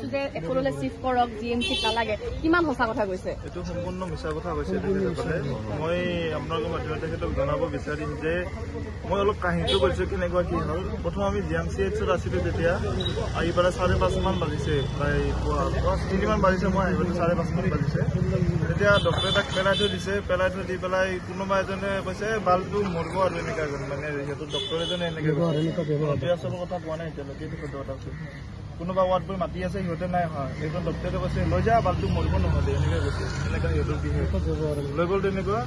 শুনিছো যে এপললে চিফ কৰক জিএমচিত নালাগে কিমান সঁচা কথা কৈছে এইটো সম্পূৰ্ণ মিছা কথা কৈছে তেখেতসকলে মই আপোনালোকৰ মাধ্যমত তেখেতক জনাব বিচাৰিম যে মই অলপ কাহিনীটো কৈছো কেনেকুৱা কি হ'ল প্ৰথম আমি জিএমচিএইচত আছিলো তেতিয়া আহি পেলাই 5:30 মান বাজিছে প্ৰায় 3 মান বাজিছে মই আহিবলৈ 5:30 মান বাজিছে তেতিয়া ডক্টৰে তাক পেলাই থৈ দিছে পেলাই থৈ দি পেলাই কোনোবা এজনে কৈছে বালটো মৰিব আৰু এনেকুৱা মানে সেইটো ডক্টৰ এজনে এনেকৈ আচল কথা কোৱা নাই এতিয়ালৈকে কোনোবা ৱাৰ্ড গৈ মাতি আছে সিহঁতে নাই অহা এইজন ডক্টৰে কৈছে লৈ যা বালটো মৰিব নহ'লে এনেকৈ কৈছে এনেকুৱা সিহঁতৰ কি লৈ গ'ল তেনেকুৱা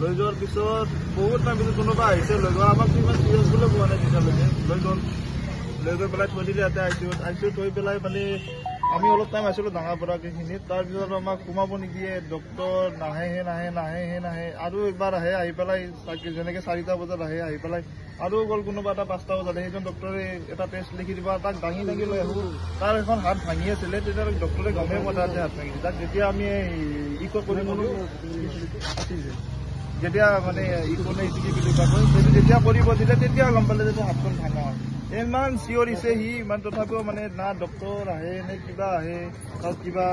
লৈ যোৱাৰ পিছত বহুত টাইম পিছত কোনোবা আহিছে লৈ গ'ল আমাক ইমান চিৰিয়াছ বুলি কোৱা নাই তেতিয়ালৈকে লৈ গ'ল লৈ গৈ পেলাই থৈ দিলে ইয়াতে আইচিউত থৈ পেলাই মানে আমি অলপ টাইম আছিলোঁ ডাঙৰ পৰাখিনিত তাৰপিছত আমাক সোমাব নিদিয়ে ডক্টৰ নাহে আৰু একবাৰ আহে আহি পেলাই যেনেকৈ 4টা বজাত আহি পেলাই আৰু গ'ল কোনোবা এটা 5টা বজাত সেইজন ডক্টৰে এটা টেষ্ট লিখি দিব তাক দাঙি লৈ আহোঁ তাৰ এখন হাত ভাঙি আছিলে তেতিয়া ডক্টৰে গমেই পোৱা তাতে হাত ভাঙিছে তাক যেতিয়া আমি ইক' কৰি যেতিয়া মানে ইক'নে ইটো কি বুলি কয় সেইটো যেতিয়া কৰিব দিলে তেতিয়া গম পালে যে হাতখন ভাঙা ইমান চিঞৰিছে সি ইমান তথাপিও মানে না ডক্টৰ আহে নে কিবা আহে আৰু কিবা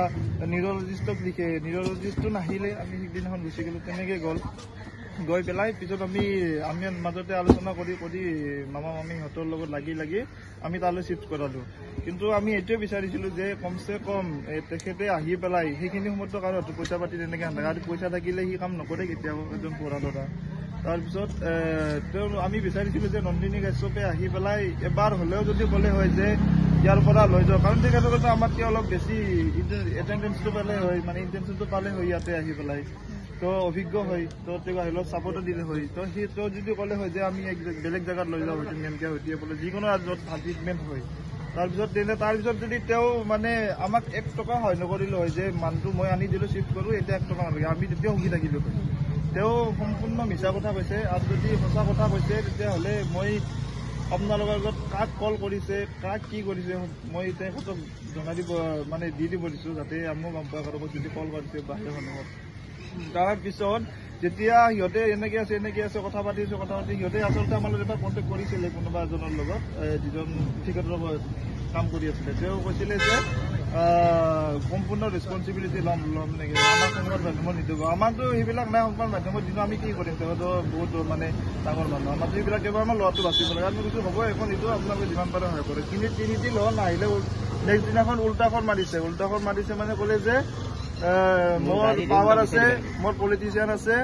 নিউৰলজিষ্টক লিখে নিউৰলজিষ্টটো নাহিলে আমি সিদিনাখন গুচি গ'লোঁ তেনেকৈ গৈ পেলাই পিছত আমি মাজতে আলোচনা কৰি মামা মামীহঁতৰ লগত লাগি আমি তালৈ চিফ্ট কৰালোঁ কিন্তু আমি এইটোৱে বিচাৰিছিলোঁ যে কমচে কম তেখেতে আহি পেলাই সেইখিনি সময়তো কাৰণ পইচা পাতি তেনেকৈ নাথাকে পইচা থাকিলে সি কাম নকৰে কেতিয়াও এজন পঢ়া ল'ৰা তাৰপিছত আমি বিচাৰিছিলোঁ যে নন্দিনী কাশ্যপে আহি পেলাই এবাৰ হ'লেও যদি ক'লে হয় যে ইয়াৰ পৰা লৈ যাওঁ কাৰণ তেখেতসকলে আমাতকৈ অলপ বেছি এটেণ্ডেঞ্চটো পালে হয় মানে ইণ্টেনশ্যনটো পালে হয় ইয়াতে আহি পেলাই তো অভিজ্ঞ হয় তো তেওঁ আহিলেও ছাপৰ্টো দিলে হয় তো সি তেওঁ যদি ক'লে হয় যে আমি বেলেগ জেগাত লৈ যাওঁ হয়তো মেনকৈ হয়তো বোলে যিকোনো য'ত ভাল ট্ৰিটমেণ্ট হয় তাৰপিছত যদি তেওঁ মানে আমাক 1 টকা সহায় নকৰিলে হয় যে মানুহটো মই আনি দিলোঁ চিফ্ট কৰোঁ এতিয়া 1 টকা নালাগে আমি তেতিয়াও সুখী থাকিলোঁ হয় তেওঁ সম্পূৰ্ণ মিছা কথা কৈছে আৰু যদি সঁচা কথা কৈছে তেতিয়াহ'লে মই আপোনালোকৰ আগত কাক কল কৰিছে কাক কি কৰিছে মই তেখেতক জনাই দিব মানে দি দিব দিছোঁ যাতে আমিও গম পাওঁ কাৰোবাক যদি কল কৰিছে বাহিৰৰ মানুহক তাৰপিছত যেতিয়া সিহঁতে এনেকৈ আছে কথা পাতি সিহঁতে আচলতে আমাৰ লগত এবাৰ কণ্টেক্ট কৰিছিলে কোনোবা এজনৰ লগত যিজন তেখেতৰ কাম কৰি আছিলে তেওঁ কৈছিলে যে সম্পূৰ্ণ ৰেছপনচিবিলিটি ল'ম নেকি আমাক সংবাদ মাধ্যমত নিদিব আমাকতো সেইবিলাক নাই সংবাদ মাধ্যমত দিনো আমি কি কৰিম তেওঁতো বহুত মানে ডাঙৰ মানুহ আমাৰতো এইবিলাক এবাৰ আমাৰ ল'ৰাটো বাচিব লাগে আমি কৈছোঁ হ'ব এখন নিদিওঁ আপোনালোকে যিমান পাৰে সহায় কৰে তিনিদিন হ'ল নাহিলে নেক্সট দিনাখন উল্টাখন মাৰিছে মানে ক'লে যে মোৰ পাৱাৰ আছে মোৰ পলিটিচিয়ান আছে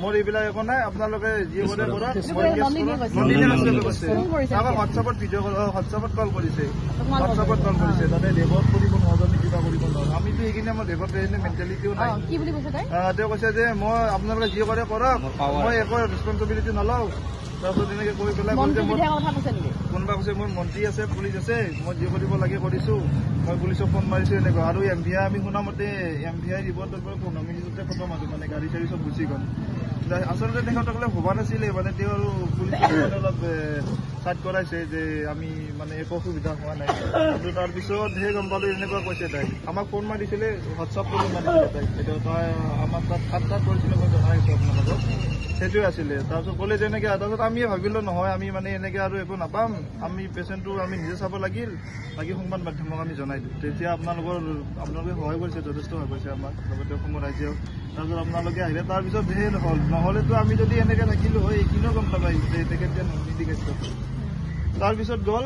মোৰ এইবিলাক একো নাই আপোনালোকে যি কৰে কৰক আমাক হোৱাটছআপত কল কৰিছে তাতে দেৱত কৰিব নোৱাৰো কিবা কৰিব নোৱাৰো আমিতো সেইখিনি আমাৰ দেৱত মেণ্টেলিটিও নাই তেওঁ কৈছে যে মই আপোনালোকে যি কৰে কৰক মই একো ৰেছপনচিবিলিটি নলওঁ তাৰপিছত এনেকৈ কৈ পেলাই কোনোবা কৈছে মোৰ মন্ত্ৰী আছে পুলিচ আছে মই যি কৰিব লাগে কৰিছোঁ মই পুলিচক ফোন মাৰিছোঁ এনেকুৱা আৰু MVI আমি শুনামতে MVI ৰিপৰ্টৰ পৰা 15 মিনিটতে খতম আৰু মানে গাড়ী চাড়ী চব গুচি গ'ল আচলতে তেখেতসকলে ভবা নাছিলে মানে তেওঁ আৰু পুলিচে অলপ চাইড কৰাইছে যে আমি মানে একো অসুবিধা হোৱা নাই কিন্তু তাৰপিছত সেই গম পালোঁ এনেকুৱা কৈছে তাই আমাক ফোন মাৰিছিলে হোৱাটছআপ কৰি মাৰিছিলে তাই সেইটো তাই আমাক তাত কৰিছিলে মই জনাইছোঁ আপোনালোকক সেইটোৱে আছিলে তাৰপিছত ক'লে যে এনেকৈ তাৰপিছত আমি ভাবিলোঁ নহয় আমি মানে এনেকৈ আৰু একো নাপাম আমি পেচেণ্টটো আমি নিজে চাব লাগিল বাকী সংবাদ মাধ্যমক আমি জনাই দিওঁ তেতিয়া আপোনালোকে সহায় কৰিছে যথেষ্ট সহায় কৰিছে আমাক লগতে অসমৰ ৰাইজেও তাৰপিছত আপোনালোকে আহিলে তাৰপিছত সেই নহ'লেতো আমি যদি এনেকৈ থাকিলোঁ হয় এইখিনিও গম নাপায় যে তেখেত যে নন্দিনী কাশ্যপ তাৰপিছত গ'ল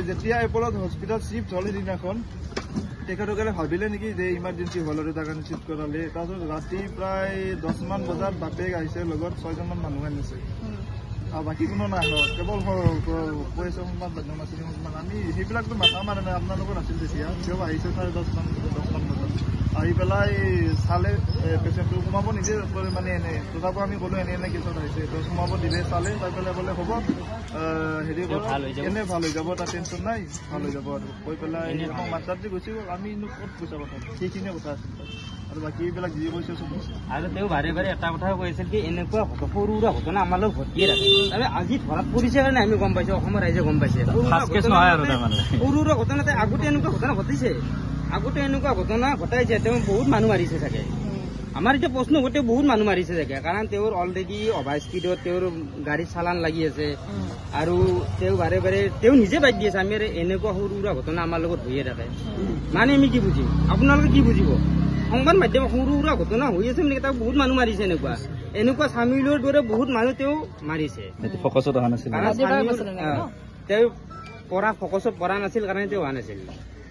যেতিয়া এপলত হস্পিটেল চিফ্ট হ'ল সিদিনাখন তেখেতসকলে ভাবিলে নেকি যে ইমাৰ্জেঞ্চি হ'ল আৰু তাৰ কাৰণে চিফ্ট কৰালে তাৰপিছত ৰাতি প্ৰায় 10 মান বজাত বাপেক আহিছে লগত 6জনমান মানুহ আনিছে আৰু বাকী কোনো নাই কেৱল কৈ আছে সংবাদ মাধ্যম আছিল আমি সেইবিলাকতো মাথা মাৰা নাই আপোনালোকৰ আছিল তেতিয়া তেওঁ আহিছে 10:30 মান বজাত আহি পেলাই চালে পেচেণ্টটো সোমাব নিজে মানে এনে তথাপিও আমি ক'লোঁ এনে কেছত আহিছে তো সোমাব দিলে চালে তাই পেলাই ক'লে হ'ব হেৰি এনে ভাল হৈ যাব তাৰ টেনশ্যন নাই ভাল হৈ যাব আৰু কৈ পেলাই মাত্ৰাত যে গুচি গ'ল আমি ক'ত পইচা কথা সেইখিনিয়ে কথা আছিল আৰু বাকী এইবিলাক যি কৈছে চব আৰু তেওঁ বাৰে এটা কথা কৈছিল কি এনেকুৱা সৰু সুৰা ঘটনা আমাৰ লগত ঘটিয়ে থাকে তাৰমানে আজি ধৰাত পৰিছে কাৰণে আমি গম পাইছোঁ অসমৰ ৰাইজে গম পাইছে সৰু সুৰা ঘটনাতে আগতে এনেকুৱা ঘটনা ঘটিছে আগতে এনেকুৱা ঘটনা ঘটাইছে তেওঁ বহুত মানুহ মাৰিছে চাগে আমাৰ এতিয়া প্ৰশ্ন গোটেই বহুত মানুহ মাৰিছে চাগে, কাৰণ তেওঁৰ অলৰেডি অভাৰ স্পীডত তেওঁৰ গাড়ীত চালান লাগি আছে আৰু তেওঁ বাৰে বাৰে তেওঁ নিজে বাইক দি আছে। আমি এনেকুৱা সৰু সুৰা ঘটনা আমাৰ লগত হৈয়ে থাকে, মানে আমি কি বুজিম, আপোনালোকে কি বুজিব? সংবাদ মাধ্যমত সৰু সুৰা ঘটনা হৈ আছে মানে তাক বহুত মানুহ মাৰিছে। এনেকুৱা চামিলৰ দৰে বহুত মানুহ তেওঁ মাৰিছে। ফকাছত অহা নাছিল, তেওঁ পৰা ফকাছত পৰা নাছিল কাৰণে তেওঁ অহা নাছিল।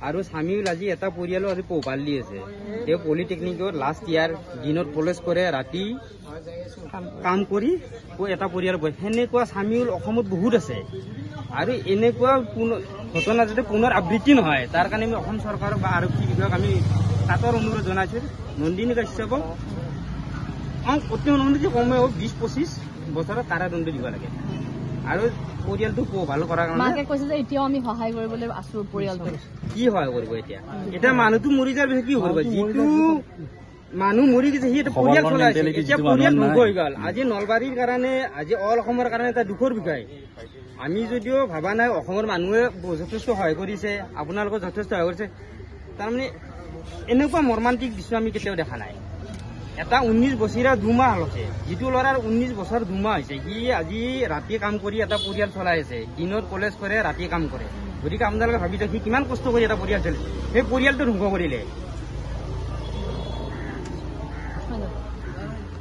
আৰু চামিউল আজি এটা পৰিয়ালৰ আজি পোহপাল দি আছে। তেওঁ পলিটেকনিকত লাষ্ট ইয়াৰ দিনত কলেজ কৰে, ৰাতি কাম কৰি এটা পৰিয়াল বহে। সেনেকুৱা চামিউল অসমত বহুত আছে আৰু এনেকুৱা ঘটনা যাতে পুনৰ আবৃত্তি নহয় তাৰ কাৰণে আমি অসম চৰকাৰক বা আৰক্ষী বিভাগক আমি তাতৰ অনুৰোধ জনাইছো। নন্দিনী কাশ্যপক অতি অনুমতি কমেও 20-25 বছৰৰ কাৰাদণ্ড দিব লাগে আৰু পৰিয়ালটো পোহপাল কৰাৰ কাৰণে মাকে কৈছে যে এতিয়াও আমি সহায় কৰিবলৈ আছো পৰিয়ালটো। কি সহায় কৰিব এতিয়া? এতিয়া মানুহটো মৰি যোৱাৰ পিছত কি কৰিব? যিটো মানুহ মৰি গৈছে সি এটা পৰিয়াল চলাইছে, এতিয়া পৰিয়াল ধ্বংস হৈ গ'ল। আজি নলবাৰীৰ কাৰণে, আজি অল অসমৰ কাৰণে এটা দুখৰ বিষয়। আমি যদিও ভাবা নাই অসমৰ মানুহে যথেষ্ট সহায় কৰিছে, আপোনালোকক যথেষ্ট সহায় কৰিছে, তাৰমানে এনেকুৱা মৰ্মান্তিক দৃশ্য আমি কেতিয়াও দেখা নাই। এটা 19 বছৰীয়া 2 মাহ হৈছে, যিটো ল'ৰাৰ 19 বছৰ 2 মাহ হৈছে, সি আজি ৰাতি কাম কৰি এটা পৰিয়াল চলাই আছে। দিনত কলেজ কৰে, ৰাতি কাম কৰে। গতিকে আপোনালোকে ভাবি সি কিমান কষ্ট কৰি এটা পৰিয়াল চলিছে, সেই পৰিয়ালটো ধ্বংস কৰিলে।